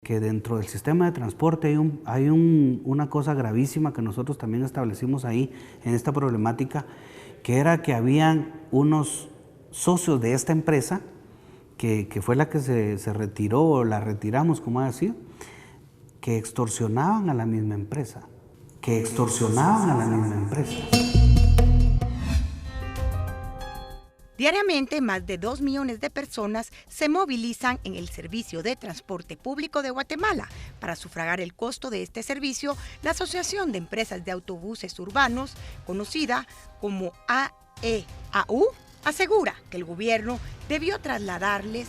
Que dentro del sistema de transporte hay una cosa gravísima que nosotros también establecimos ahí en esta problemática, que era que habían unos socios de esta empresa, que fue la que se retiró, o la retiramos, como ha decir, que extorsionaban a la misma empresa, Diariamente, más de 2 millones de personas se movilizan en el servicio de transporte público de Guatemala. Para sufragar el costo de este servicio, la Asociación de Empresas de Autobuses Urbanos, conocida como AEAU, asegura que el gobierno debió trasladarles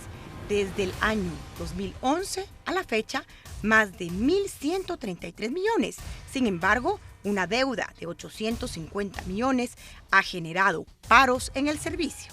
desde el año 2011 a la fecha más de 1.133 millones. Sin embargo, una deuda de 850 millones ha generado paros en el servicio.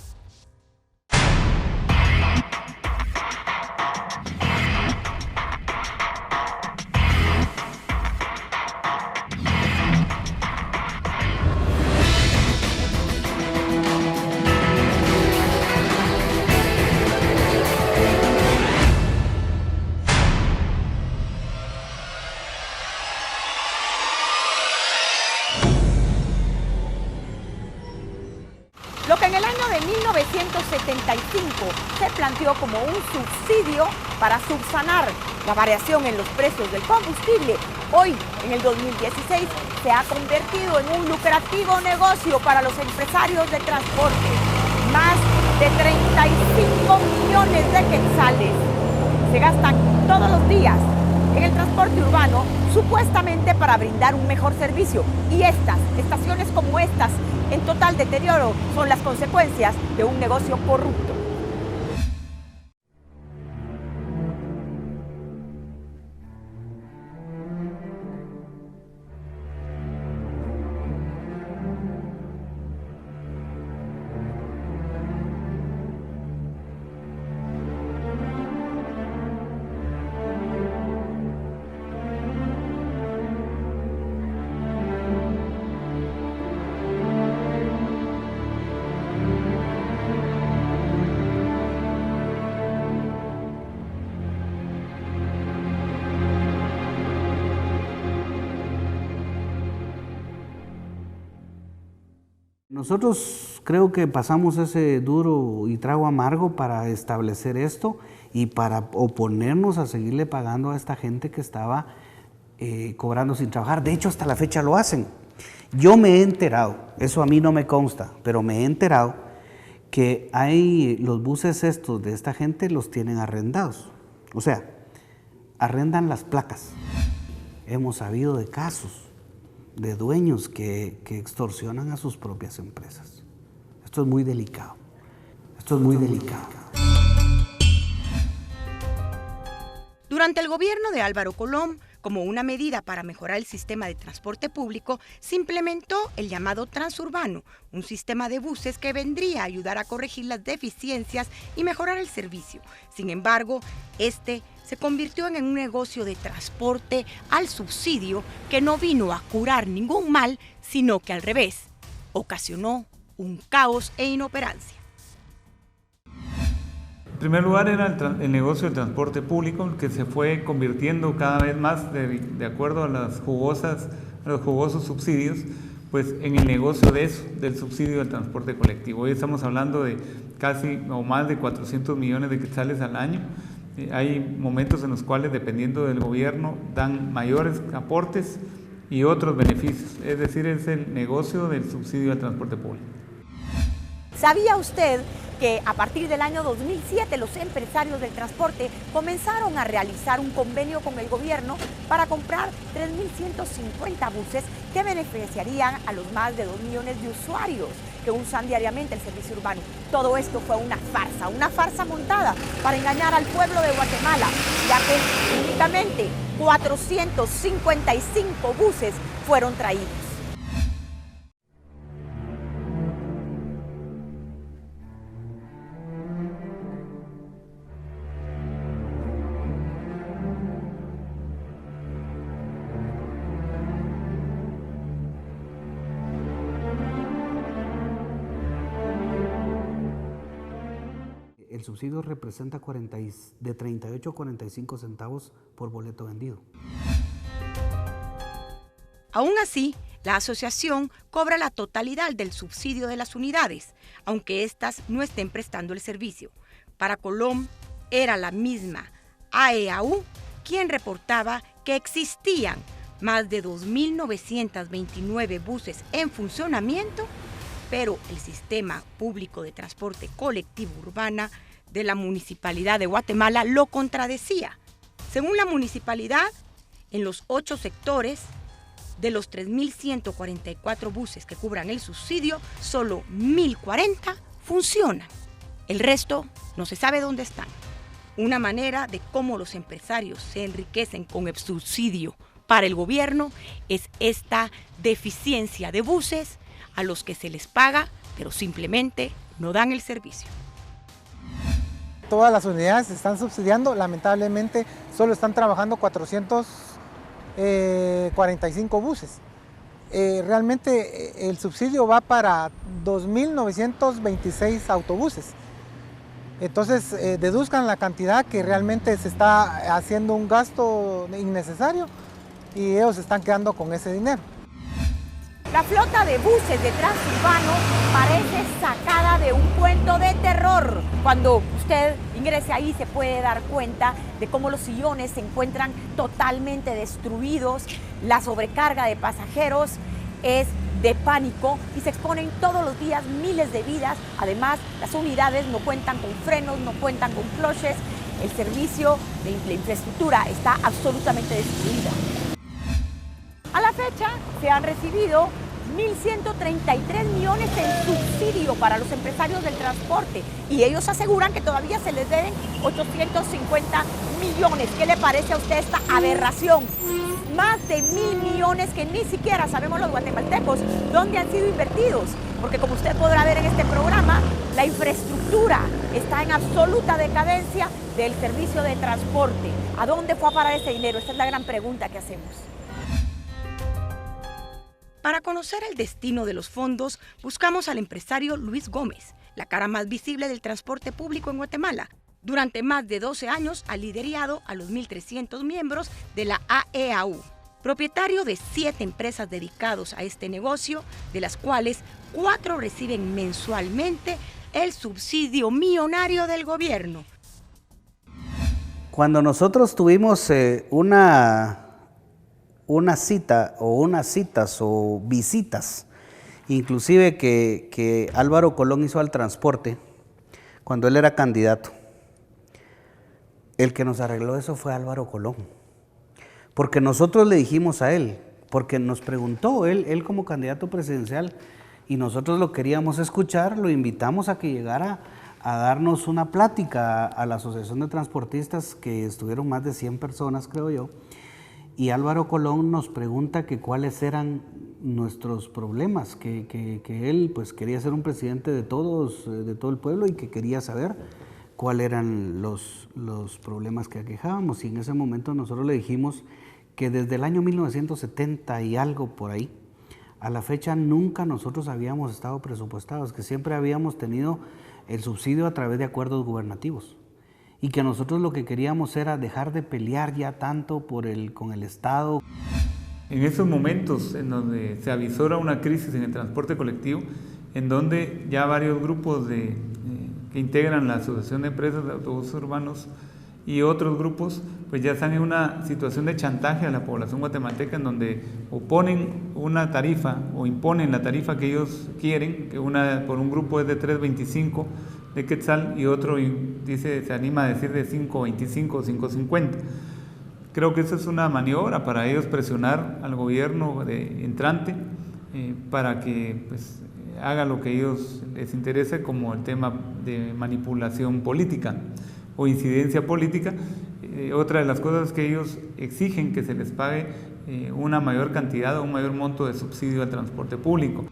Lo que en el año de 1975 se planteó como un subsidio para subsanar la variación en los precios del combustible, hoy, en el 2016, se ha convertido en un lucrativo negocio para los empresarios de transporte. Más de 35 millones de quetzales se gastan todos los días en el transporte urbano, supuestamente para brindar un mejor servicio. Y estaciones como estas, en total deterioro, son las consecuencias de un negocio corrupto. Nosotros creo que pasamos ese duro y trago amargo para establecer esto y para oponernos a seguirle pagando a esta gente que estaba cobrando sin trabajar. De hecho, hasta la fecha lo hacen. Yo me he enterado, eso a mí no me consta, pero me he enterado que hay los buses estos de esta gente los tienen arrendados. O sea, arrendan las placas. Hemos sabido de casos de dueños que extorsionan a sus propias empresas. Esto es muy delicado. Durante el gobierno de Álvaro Colom, como una medida para mejorar el sistema de transporte público, se implementó el llamado Transurbano, un sistema de buses que vendría a ayudar a corregir las deficiencias y mejorar el servicio. Sin embargo, este se convirtió en un negocio de transporte al subsidio que no vino a curar ningún mal, sino que al revés, ocasionó un caos e inoperancia. En primer lugar era el negocio del transporte público, que se fue convirtiendo cada vez más, de acuerdo a los jugosos subsidios, pues en el negocio de eso, del subsidio del transporte colectivo. Hoy estamos hablando de casi o más de 400 millones de quetzales al año. Hay momentos en los cuales, dependiendo del gobierno, dan mayores aportes y otros beneficios. Es decir, es el negocio del subsidio al transporte público. ¿Sabía usted que a partir del año 2007 los empresarios del transporte comenzaron a realizar un convenio con el gobierno para comprar 3.150 buses que beneficiarían a los más de 2 millones de usuarios que usan diariamente el servicio urbano? Todo esto fue una farsa montada para engañar al pueblo de Guatemala, ya que únicamente 455 buses fueron traídos. El el subsidio representa de 38 a 45 centavos por boleto vendido. Aún así, la asociación cobra la totalidad del subsidio de las unidades, aunque éstas no estén prestando el servicio. Para Colom, era la misma AEAU quien reportaba que existían más de 2.929 buses en funcionamiento, pero el sistema público de transporte colectivo urbana de la Municipalidad de Guatemala lo contradecía. Según la municipalidad, en los 8 sectores, de los 3.144 buses que cubran el subsidio, solo 1.040 funcionan. El resto no se sabe dónde están. Una manera de cómo los empresarios se enriquecen con el subsidio para el gobierno es esta deficiencia de buses a los que se les paga, pero simplemente no dan el servicio. Todas las unidades se están subsidiando, lamentablemente solo están trabajando 445 buses. Realmente el subsidio va para 2.926 autobuses. Entonces deduzcan la cantidad que realmente se está haciendo un gasto innecesario y ellos están quedando con ese dinero. La flota de buses de Transurbano parece sacada de un cuento de terror. Cuando usted ingrese ahí se puede dar cuenta de cómo los sillones se encuentran totalmente destruidos, la sobrecarga de pasajeros es de pánico y se exponen todos los días miles de vidas. Además, las unidades no cuentan con frenos, no cuentan con cloches. El servicio de la infraestructura está absolutamente destruida. A la fecha se han recibido 1.133 millones en subsidio para los empresarios del transporte y ellos aseguran que todavía se les deben 850 millones. ¿Qué le parece a usted esta aberración? Más de 1.000 millones que ni siquiera sabemos los guatemaltecos dónde han sido invertidos, porque como usted podrá ver en este programa, la infraestructura está en absoluta decadencia del servicio de transporte. ¿A dónde fue a parar ese dinero? Esta es la gran pregunta que hacemos. Para conocer el destino de los fondos, buscamos al empresario Luis Gómez, la cara más visible del transporte público en Guatemala. Durante más de 12 años ha liderado a los 1.300 miembros de la AEAU, propietario de 7 empresas dedicadas a este negocio, de las cuales 4 reciben mensualmente el subsidio millonario del gobierno. Cuando nosotros tuvimos una cita o unas citas o visitas, inclusive que Álvaro Colón hizo al transporte, cuando él era candidato, el que nos arregló eso fue Álvaro Colón, porque nosotros le dijimos a él, porque nos preguntó él como candidato presidencial y nosotros lo queríamos escuchar, lo invitamos a que llegara a darnos una plática a la Asociación de Transportistas, que estuvieron más de 100 personas, creo yo, y Álvaro Colón nos pregunta que cuáles eran nuestros problemas, que él pues quería ser un presidente de todos, de todo el pueblo, y que quería saber cuáles eran los problemas que aquejábamos. Y en ese momento nosotros le dijimos que desde el año 1970 y algo por ahí, a la fecha nunca nosotros habíamos estado presupuestados, que siempre habíamos tenido el subsidio a través de acuerdos gubernativos. Y que nosotros lo que queríamos era dejar de pelear ya tanto con el Estado. En esos momentos en donde se avisora una crisis en el transporte colectivo, en donde ya varios grupos que integran la Asociación de Empresas de Autobuses Urbanos y otros grupos, pues ya están en una situación de chantaje a la población guatemalteca, en donde oponen una tarifa o imponen la tarifa que ellos quieren, que por un grupo es de 3.25 de quetzal y otro se anima a decir de 5.25 o 5.50. Creo que esa es una maniobra para ellos presionar al gobierno entrante para que pues, haga lo que a ellos les interese, como el tema de manipulación política o incidencia política. Otra de las cosas que ellos exigen que se les pague una mayor cantidad o un mayor monto de subsidio al transporte público.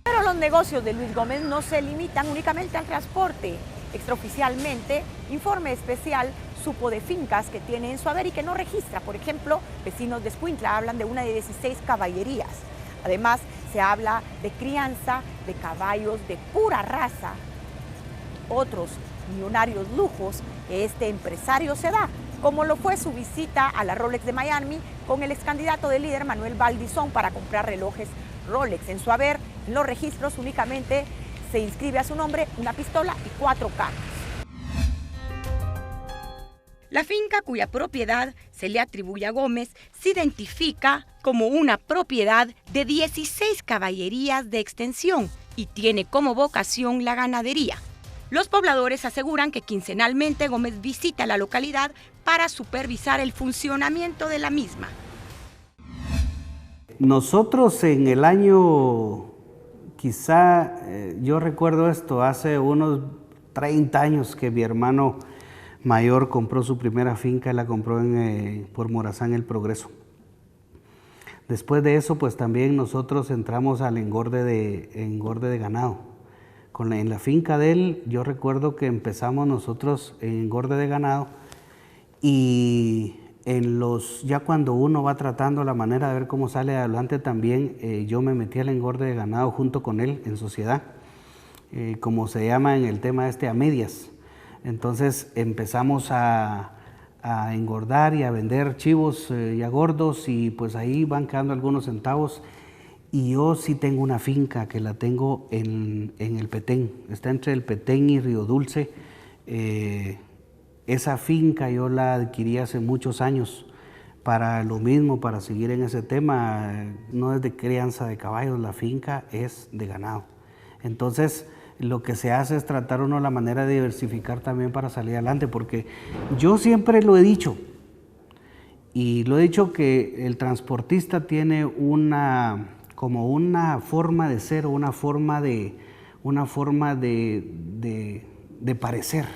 Pero los negocios de Luis Gómez no se limitan únicamente al transporte. Extraoficialmente, Informe Especial supo de fincas que tiene en su haber y que no registra. Por ejemplo, vecinos de Escuintla hablan de una de 16 caballerías. Además, se habla de crianza de caballos de pura raza otros millonarios lujos que este empresario se da, como lo fue su visita a la Rolex de Miami con el ex candidato de líder Manuel Valdizón para comprar relojes Rolex. En su haber, en los registros únicamente se inscribe a su nombre una pistola y 4 carros. La finca cuya propiedad se le atribuye a Gómez se identifica como una propiedad de 16 caballerías de extensión y tiene como vocación la ganadería. Los pobladores aseguran que quincenalmente Gómez visita la localidad para supervisar el funcionamiento de la misma. Nosotros en el año, quizá, yo recuerdo esto, hace unos 30 años que mi hermano mayor compró su primera finca, la compró por Morazán El Progreso. Después de eso, pues también nosotros entramos al engorde de ganado. En la finca de él, yo recuerdo que empezamos nosotros en engorde de ganado y ya cuando uno va tratando la manera de ver cómo sale adelante también, yo me metí al engorde de ganado junto con él en sociedad, como se llama en el tema a medias. Entonces empezamos a engordar y a vender chivos ya gordos y pues ahí van quedando algunos centavos. Y yo sí tengo una finca que la tengo en el Petén, está entre el Petén y Río Dulce. Esa finca yo la adquirí hace muchos años para lo mismo, para seguir en ese tema. No es de crianza de caballos, la finca es de ganado. Entonces lo que se hace es tratar uno la manera de diversificar también para salir adelante, porque yo siempre lo he dicho, y lo he dicho que el transportista tiene como una forma de ser, una forma de parecer.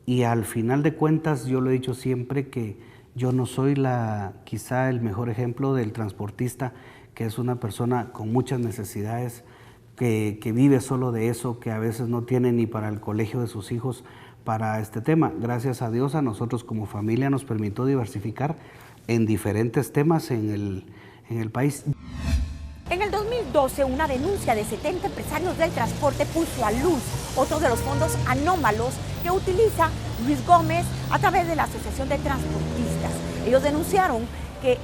Y al final de cuentas, yo lo he dicho siempre que yo no soy quizá el mejor ejemplo del transportista, que es una persona con muchas necesidades, que vive solo de eso, que a veces no tiene ni para el colegio de sus hijos para este tema. Gracias a Dios, a nosotros como familia nos permitió diversificar en diferentes temas en el país. En el 2012, una denuncia de 70 empresarios del transporte puso a luz otro de los fondos anómalos que utiliza Luis Gómez a través de la Asociación de Transportistas. Ellos denunciaron que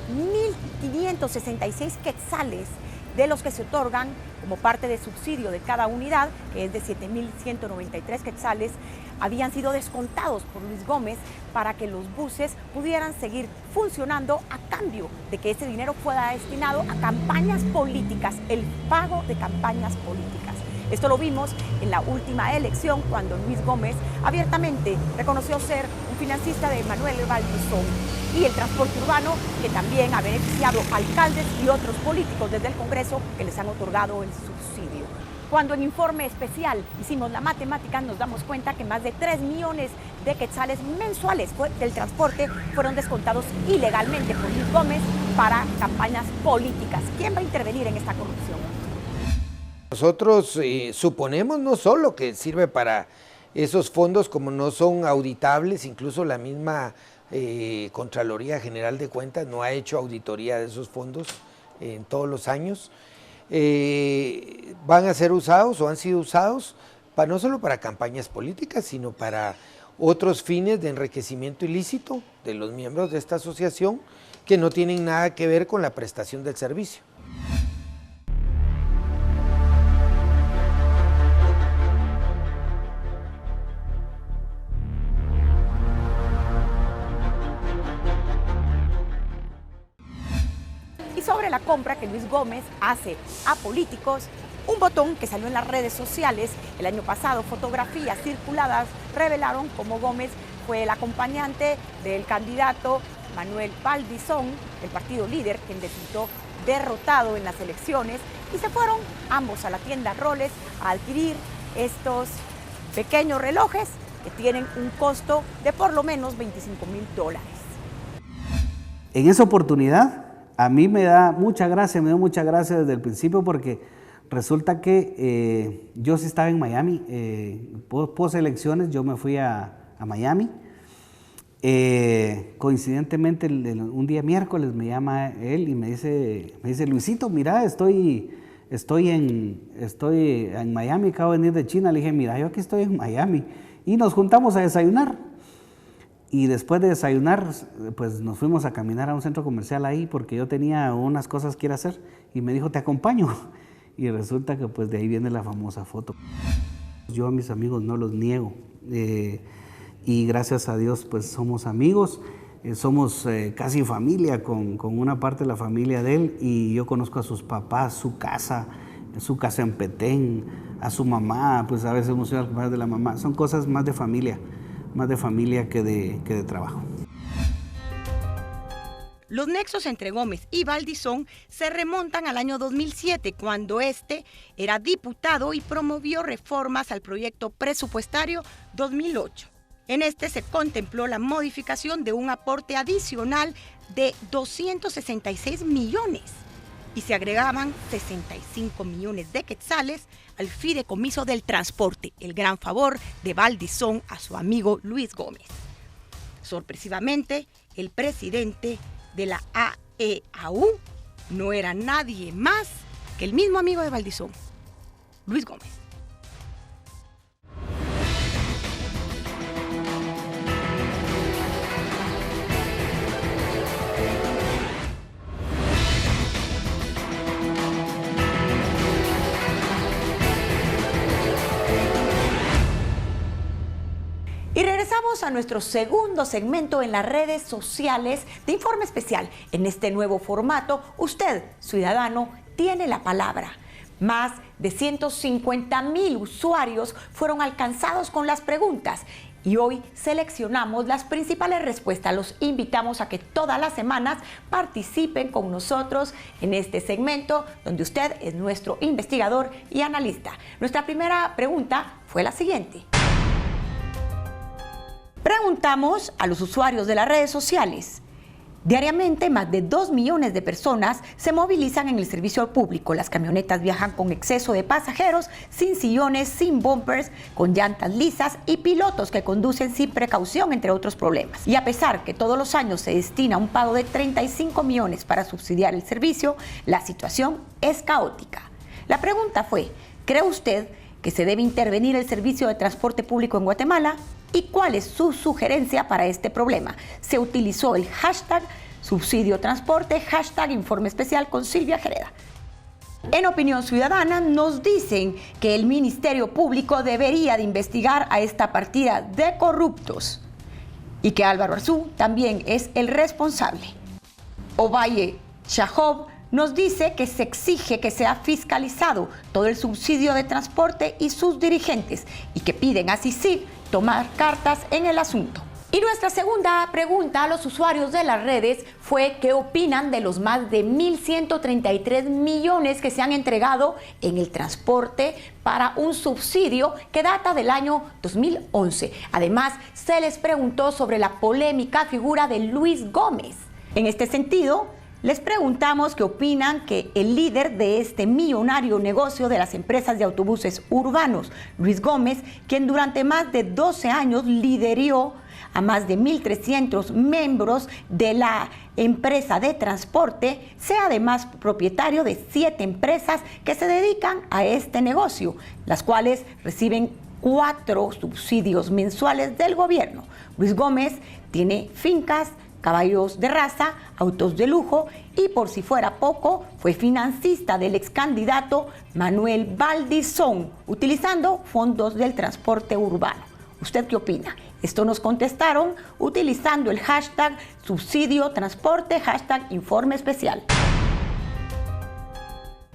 1.566 quetzales de los que se otorgan como parte de subsidio de cada unidad, que es de 7.193 quetzales, habían sido descontados por Luis Gómez para que los buses pudieran seguir funcionando a cambio de que ese dinero fuera destinado a campañas políticas, el pago de campañas políticas. Esto lo vimos en la última elección cuando Luis Gómez abiertamente reconoció ser un financista de Manuel Valdizón, y el transporte urbano, que también ha beneficiado a alcaldes y otros políticos desde el Congreso que les han otorgado el subsidio. Cuando en informe especial hicimos la matemática, nos damos cuenta que más de 3 millones de quetzales mensuales del transporte fueron descontados ilegalmente por Luis Gómez para campañas políticas. ¿Quién va a intervenir en esta corrupción? Nosotros suponemos no solo que sirve para esos fondos, como no son auditables, incluso la misma Contraloría General de Cuentas no ha hecho auditoría de esos fondos en todos los años. Van a ser usados o han sido usados no solo para campañas políticas, sino para otros fines de enriquecimiento ilícito de los miembros de esta asociación que no tienen nada que ver con la prestación del servicio. Sobre la compra que Luis Gómez hace a políticos, un botón que salió en las redes sociales el año pasado, fotografías circuladas revelaron cómo Gómez fue el acompañante del candidato Manuel Valdizón, el partido líder, quien resultó derrotado en las elecciones, y se fueron ambos a la tienda Rolex a adquirir estos pequeños relojes que tienen un costo de por lo menos $25,000. En esa oportunidad, a mí me dio mucha gracia desde el principio, porque resulta que yo sí estaba en Miami, post elecciones yo me fui a Miami. Coincidentemente un día miércoles me llama él y me dice Luisito, mira, estoy estoy en Miami, acabo de venir de China. Le dije, mira, yo aquí estoy en Miami. Y nos juntamos a desayunar. Y después de desayunar, pues nos fuimos a caminar a un centro comercial ahí porque yo tenía unas cosas que ir a hacer. Y me dijo, te acompaño. Y resulta que pues de ahí viene la famosa foto. Yo a mis amigos no los niego. Y gracias a Dios pues somos amigos. Somos casi familia con una parte de la familia de él. Y yo conozco a sus papás, su casa en Petén, a su mamá. Pues a veces hemos ido a comer de la mamá. Son cosas más de familia que de trabajo. Los nexos entre Gómez y Valdizón se remontan al año 2007, cuando este era diputado y promovió reformas al proyecto presupuestario 2008. En este se contempló la modificación de un aporte adicional de 266 millones y se agregaban 65 millones de quetzales al fideicomiso del transporte, el gran favor de Valdizón a su amigo Luis Gómez. Sorpresivamente, el presidente de la AEAU no era nadie más que el mismo amigo de Valdizón, Luis Gómez. Y regresamos a nuestro segundo segmento en las redes sociales de Informe Especial. En este nuevo formato, usted, ciudadano, tiene la palabra. Más de 150,000 usuarios fueron alcanzados con las preguntas y hoy seleccionamos las principales respuestas. Los invitamos a que todas las semanas participen con nosotros en este segmento donde usted es nuestro investigador y analista. Nuestra primera pregunta fue la siguiente. Preguntamos a los usuarios de las redes sociales. Diariamente, más de 2 millones de personas se movilizan en el servicio público. Las camionetas viajan con exceso de pasajeros, sin sillones, sin bumpers, con llantas lisas y pilotos que conducen sin precaución, entre otros problemas. Y a pesar que todos los años se destina un pago de 35 millones para subsidiar el servicio, la situación es caótica. La pregunta fue, ¿cree usted que se debe intervenir el servicio de transporte público en Guatemala? ¿Y cuál es su sugerencia para este problema? Se utilizó el hashtag subsidio transporte, hashtag informe especial con Silvia Jereda. En Opinión Ciudadana nos dicen que el Ministerio Público debería de investigar a esta partida de corruptos y que Álvaro Arzú también es el responsable. Ovalle Chajov nos dice que se exige que sea fiscalizado todo el subsidio de transporte y sus dirigentes y que piden a CICIG tomar cartas en el asunto. Y nuestra segunda pregunta a los usuarios de las redes fue qué opinan de los más de 1.133 millones que se han entregado en el transporte para un subsidio que data del año 2011. Además, se les preguntó sobre la polémica figura de Luis Gómez. En este sentido, les preguntamos qué opinan que el líder de este millonario negocio de las empresas de autobuses urbanos, Luis Gómez, quien durante más de 12 años lideró a más de 1.300 miembros de la empresa de transporte, sea además propietario de 7 empresas que se dedican a este negocio, las cuales reciben 4 subsidios mensuales del gobierno. Luis Gómez tiene fincas, caballos de raza, autos de lujo y, por si fuera poco, fue financista del ex candidato Manuel Valdizón, utilizando fondos del transporte urbano. ¿Usted qué opina? Esto nos contestaron utilizando el hashtag subsidio transporte, hashtag informe especial.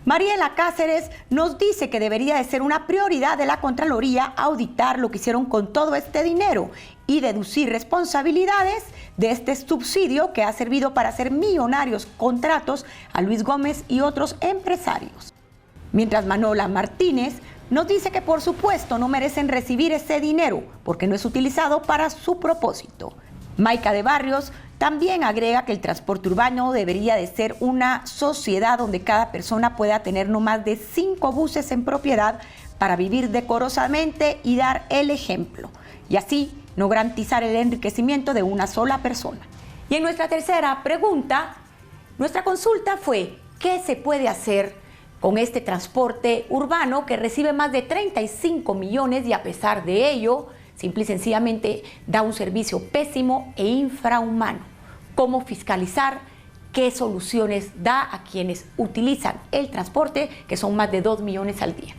Mariela Cáceres nos dice que debería de ser una prioridad de la Contraloría auditar lo que hicieron con todo este dinero y deducir responsabilidades de este subsidio que ha servido para hacer millonarios contratos a Luis Gómez y otros empresarios. Mientras Manola Martínez nos dice que por supuesto no merecen recibir ese dinero porque no es utilizado para su propósito. Maica de Barrios también agrega que el transporte urbano debería de ser una sociedad donde cada persona pueda tener no más de 5 buses en propiedad para vivir decorosamente y dar el ejemplo, y así no garantizar el enriquecimiento de una sola persona. Y en nuestra tercera pregunta, nuestra consulta fue, ¿qué se puede hacer con este transporte urbano que recibe más de 35 millones y a pesar de ello, simple y sencillamente da un servicio pésimo e infrahumano. ¿Cómo fiscalizar? ¿Qué soluciones da a quienes utilizan el transporte, que son más de 2 millones al día?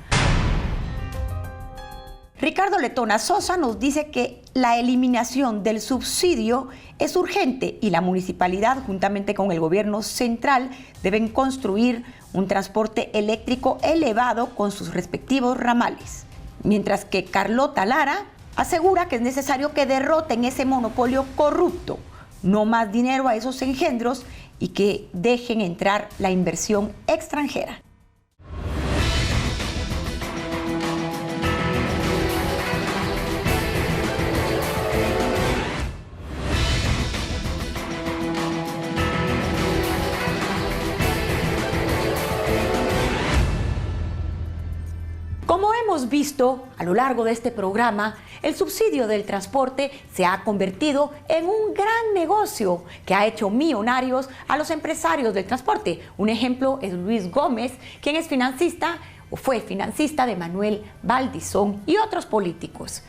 Ricardo Letona Sosa nos dice que la eliminación del subsidio es urgente y la municipalidad, juntamente con el gobierno central, deben construir un transporte eléctrico elevado con sus respectivos ramales. Mientras que Carlota Lara asegura que es necesario que derroten ese monopolio corrupto, no más dinero a esos engendros y que dejen entrar la inversión extranjera. Como hemos visto a lo largo de este programa, el subsidio del transporte se ha convertido en un gran negocio que ha hecho millonarios a los empresarios del transporte. Un ejemplo es Luis Gómez, quien es financista o fue financista de Manuel Valdizón y otros políticos.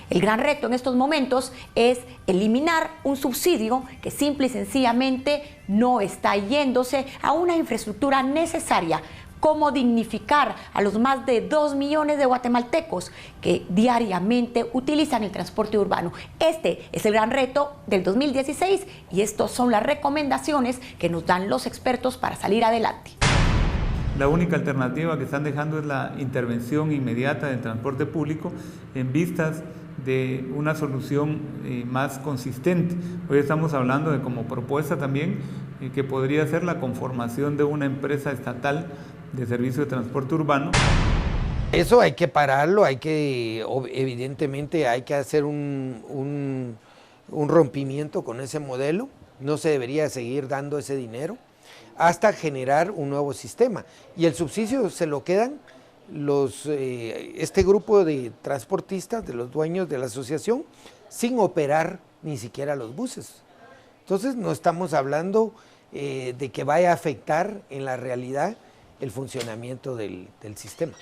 El gran reto en estos momentos es eliminar un subsidio que simple y sencillamente no está yéndose a una infraestructura necesaria. Cómo dignificar a los más de 2 millones de guatemaltecos que diariamente utilizan el transporte urbano. Este es el gran reto del 2016 y estas son las recomendaciones que nos dan los expertos para salir adelante. La única alternativa que están dejando es la intervención inmediata del transporte público en vistas de una solución más consistente. Hoy estamos hablando de como propuesta también que podría ser la conformación de una empresa estatal de servicio de transporte urbano. Eso hay que pararlo, evidentemente hay que hacer un rompimiento con ese modelo, no se debería seguir dando ese dinero hasta generar un nuevo sistema. Y el subsidio se lo quedan este grupo de transportistas, de los dueños de la asociación, sin operar ni siquiera los buses. Entonces no estamos hablando de que vaya a afectar en la realidad el funcionamiento del sistema.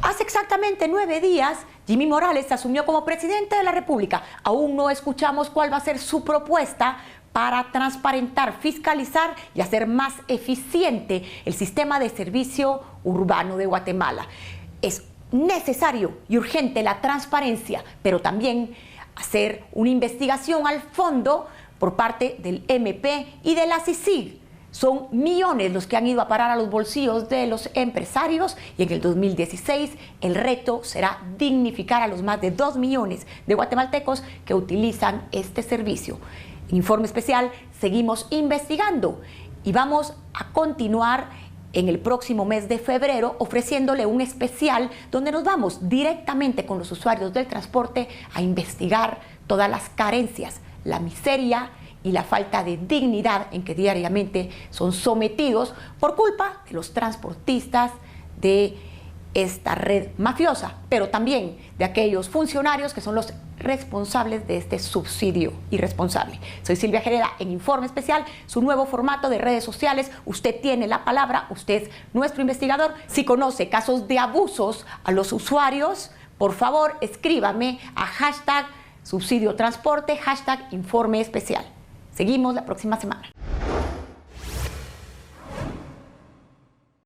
Hace exactamente 9 días, Jimmy Morales asumió como presidente de la República. Aún no escuchamos cuál va a ser su propuesta para transparentar, fiscalizar y hacer más eficiente el sistema de servicio urbano de Guatemala. Es necesario y urgente la transparencia, pero también hacer una investigación al fondo por parte del MP y de la CICIG. Son millones los que han ido a parar a los bolsillos de los empresarios y en el 2016 el reto será dignificar a los más de 2 millones de guatemaltecos que utilizan este servicio. En Informe Especial seguimos investigando y vamos a continuar en el próximo mes de febrero ofreciéndole un especial donde nos vamos directamente con los usuarios del transporte a investigar todas las carencias, la miseria y la falta de dignidad en que diariamente son sometidos por culpa de los transportistas de esta red mafiosa, pero también de aquellos funcionarios que son los responsables de este subsidio irresponsable. Soy Silvia Gereda en Informe Especial, su nuevo formato de redes sociales. Usted tiene la palabra, usted es nuestro investigador. Si conoce casos de abusos a los usuarios, por favor escríbame a #subsidiotransporte, #Informe Especial. Seguimos la próxima semana.